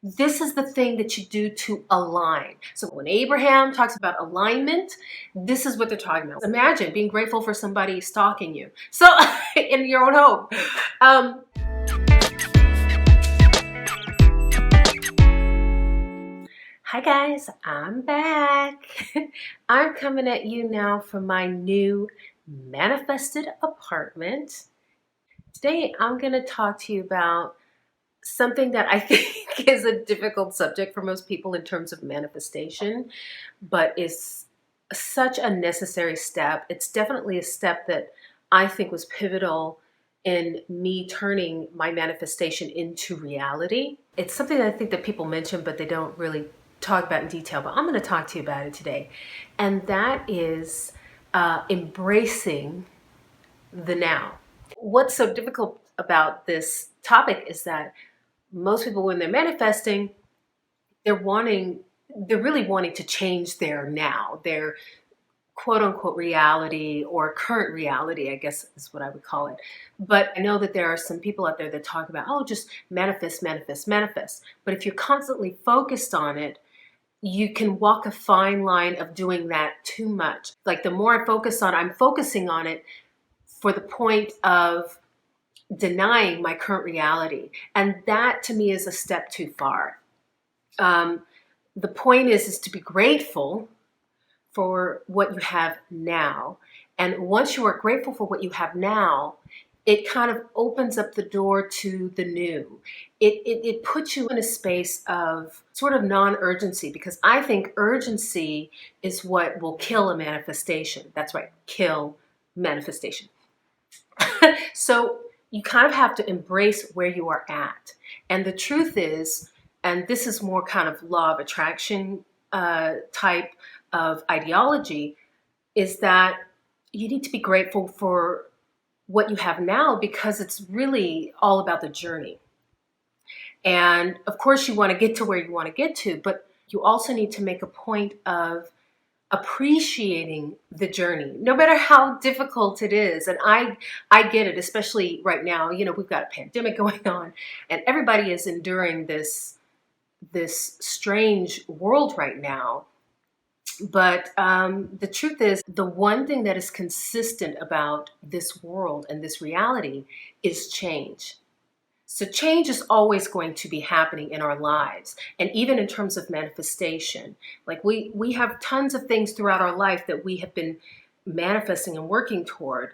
This is the thing that you do to align. So when Abraham talks about alignment, this is what they're talking about. Imagine being grateful for somebody stalking you. So in your own home. Hi guys, I'm back. I'm coming at you now from my new manifested apartment. Today I'm going to talk to you about something that I think is a difficult subject for most people in terms of manifestation, but is such a necessary step. It's definitely a step that I think was pivotal in me turning my manifestation into reality. It's something that I think that people mention, but they don't really talk about in detail, but I'm going to talk to you about it today. And that is embracing the now. What's so difficult about this topic is that most people, when they're manifesting, they're really wanting to change their now, their quote unquote reality or current reality, I guess is what I would call it. But I know that there are some people out there that talk about, oh, just manifest, manifest, manifest. But if you're constantly focused on it, you can walk a fine line of doing that too much. Like the more I'm focusing on it for the point of denying my current reality. And that to me is a step too far. The point is to be grateful for what you have now. And once you are grateful for what you have now, it kind of opens up the door to the new. It puts you in a space of sort of non-urgency, because I think urgency is what will kill a manifestation. That's right, kill manifestation. So you kind of have to embrace where you are at. And the truth is, and this is more kind of law of attraction type of ideology, is that you need to be grateful for what you have now, because it's really all about the journey. And of course you want to get to where you want to get to, but you also need to make a point of appreciating the journey, no matter how difficult it is. And I get it, especially right now. You know, we've got a pandemic going on and everybody is enduring this strange world right now. But the truth is, the one thing that is consistent about this world and this reality is change. So change is always going to be happening in our lives. And even in terms of manifestation, like we have tons of things throughout our life that we have been manifesting and working toward.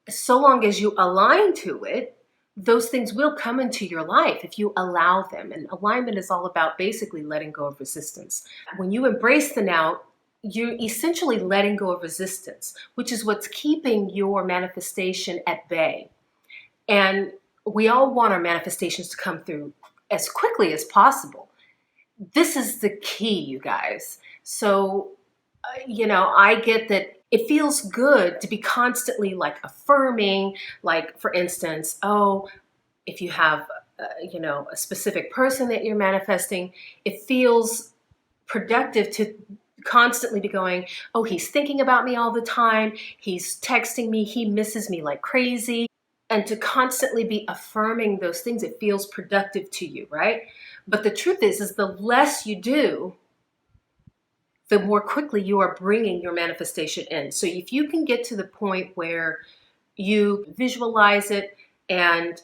So long as you align to it, those things will come into your life if you allow them. And alignment is all about basically letting go of resistance. When you embrace the now, you're essentially letting go of resistance, which is what's keeping your manifestation at bay. And we all want our manifestations to come through as quickly as possible. This is the key, you guys. So, I get that it feels good to be constantly like affirming, like for instance, oh, if you have, a specific person that you're manifesting, it feels productive to constantly be going, oh, he's thinking about me all the time. He's texting me. He misses me like crazy. And to constantly be affirming those things, it feels productive to you, right? But the truth is the less you do, the more quickly you are bringing your manifestation in. So if you can get to the point where you visualize it and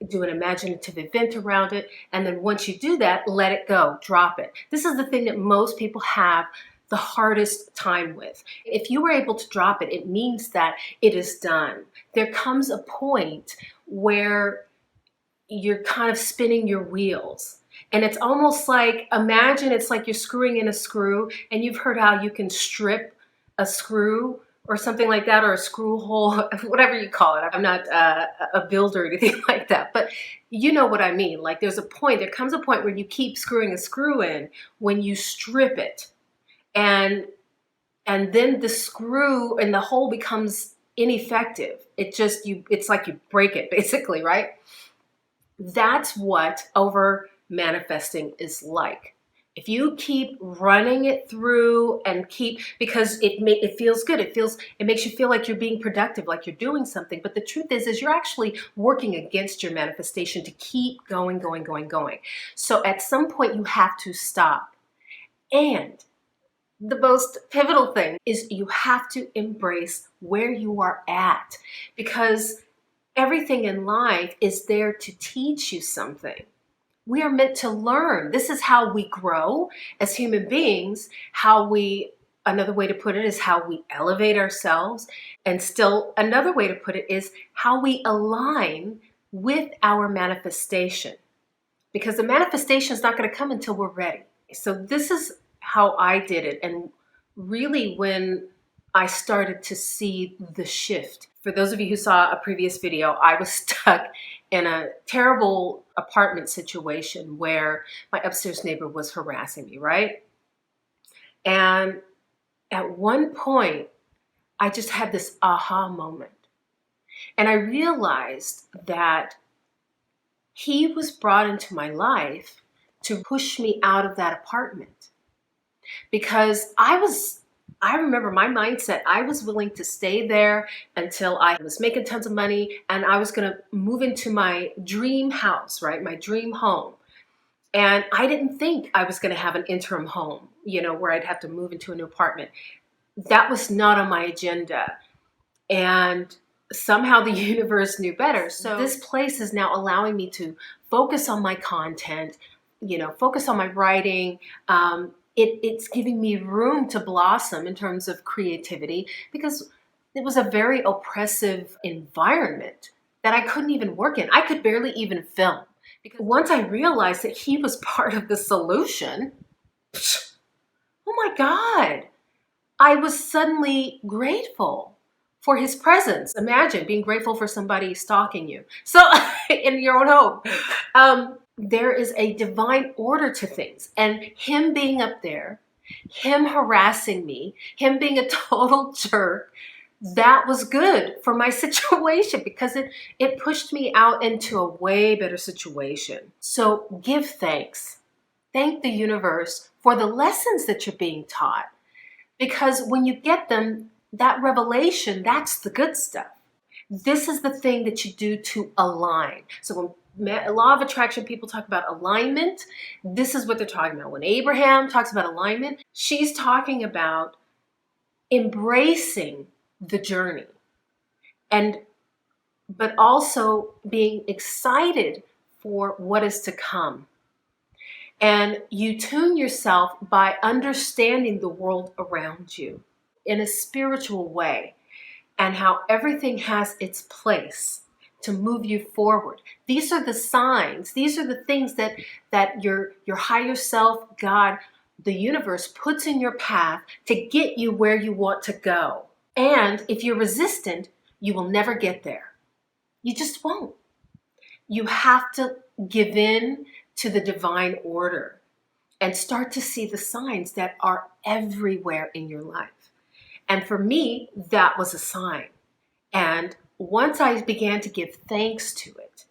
do an imaginative event around it, and then once you do that, let it go, drop it. This is the thing that most people have the hardest time with. If you were able to drop it, it means that it is done. There comes a point where you're kind of spinning your wheels. And it's almost like, imagine it's like you're screwing in a screw, and you've heard how you can strip a screw or something like that, or a screw hole, whatever you call it. I'm not a builder or anything like that, but you know what I mean. Like there comes a point where you keep screwing a screw in. When you strip it, and then the screw and the hole becomes ineffective. It's like you break it basically, right? That's what over manifesting is like. If you keep running it through and because it feels good, it makes you feel like you're being productive, like you're doing something. But the truth is you're actually working against your manifestation to keep going, going, going, going. So at some point you have to stop. And the most pivotal thing is you have to embrace where you are at, because everything in life is there to teach you something. We are meant to learn. This is how we grow as human beings. Another way to put it is how we elevate ourselves. And still another way to put it is how we align with our manifestation. Because the manifestation is not going to come until we're ready. So this is how I did it. And really when I started to see the shift. For those of you who saw a previous video, I was stuck in a terrible apartment situation where my upstairs neighbor was harassing me, right? And at one point, I just had this aha moment. And I realized that he was brought into my life to push me out of that apartment. Because I remember my mindset, I was willing to stay there until I was making tons of money and I was going to move into my dream house, right? My dream home. And I didn't think I was going to have an interim home, where I'd have to move into a new apartment. That was not on my agenda. And somehow the universe knew better. So this place is now allowing me to focus on my content, focus on my writing. It's giving me room to blossom in terms of creativity, because it was a very oppressive environment that I couldn't even work in. I could barely even film. Because once I realized that he was part of the solution, oh my God, I was suddenly grateful for his presence. Imagine being grateful for somebody stalking you. So in your own home. There is a divine order to things. And him being up there, him harassing me, him being a total jerk, that was good for my situation, because it pushed me out into a way better situation. So give thanks. Thank the universe for the lessons that you're being taught. Because when you get them, that revelation, that's the good stuff. This is the thing that you do to align. So when law of attraction people talk about alignment, this is what they're talking about. When Abraham talks about alignment, she's talking about embracing the journey, but also being excited for what is to come. And you tune yourself by understanding the world around you in a spiritual way, and how everything has its place to move you forward. These are the signs. These are the things that your higher self, God, the universe puts in your path to get you where you want to go. And if you're resistant, you will never get there. You just won't. You have to give in to the divine order and start to see the signs that are everywhere in your life. And for me, that was a sign. And once I began to give thanks to it,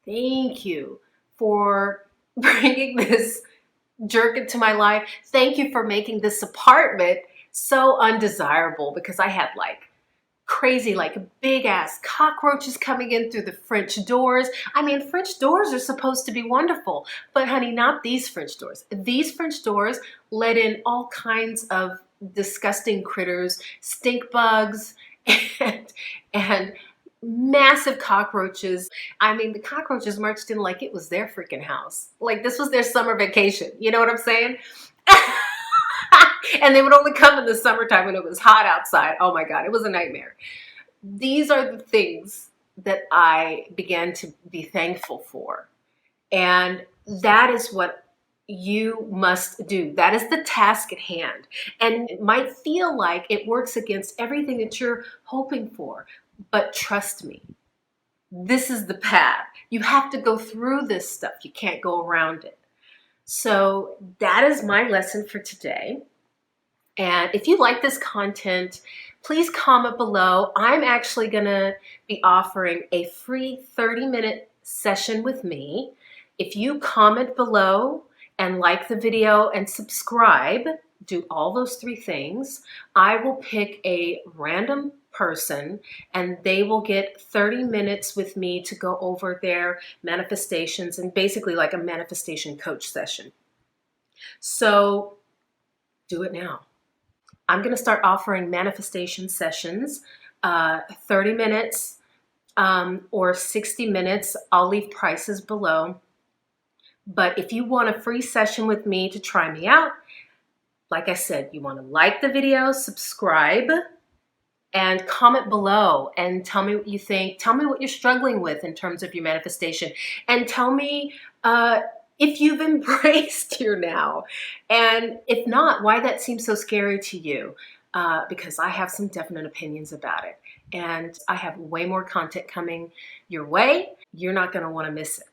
thank you for bringing this jerk into my life. Thank you for making this apartment so undesirable, because I had crazy, big ass cockroaches coming in through the French doors. I mean, French doors are supposed to be wonderful, but honey, not these French doors. These French doors let in all kinds of disgusting critters, stink bugs, and massive cockroaches. I mean, the cockroaches marched in like it was their freaking house. Like this was their summer vacation. You know what I'm saying? And they would only come in the summertime when it was hot outside. Oh my God, it was a nightmare. These are the things that I began to be thankful for. And that is what you must do. That is the task at hand. And it might feel like it works against everything that you're hoping for, but trust me, this is the path. You have to go through this stuff. You can't go around it. So that is my lesson for today. And if you like this content, please comment below. I'm actually going to be offering a free 30-minute session with me. If you comment below and like the video and subscribe, do all those 3 things, I will pick a random person and they will get 30 minutes with me to go over their manifestations, and basically like a manifestation coach session. So do it now. I'm going to start offering manifestation sessions, 30 minutes or 60 minutes. I'll leave prices below. But if you want a free session with me to try me out, like I said, you want to like the video, subscribe, and comment below and tell me what you think. Tell me what you're struggling with in terms of your manifestation, and tell me if you've embraced your now, and if not, why that seems so scary to you, because I have some definite opinions about it, and I have way more content coming your way. You're not going to want to miss it.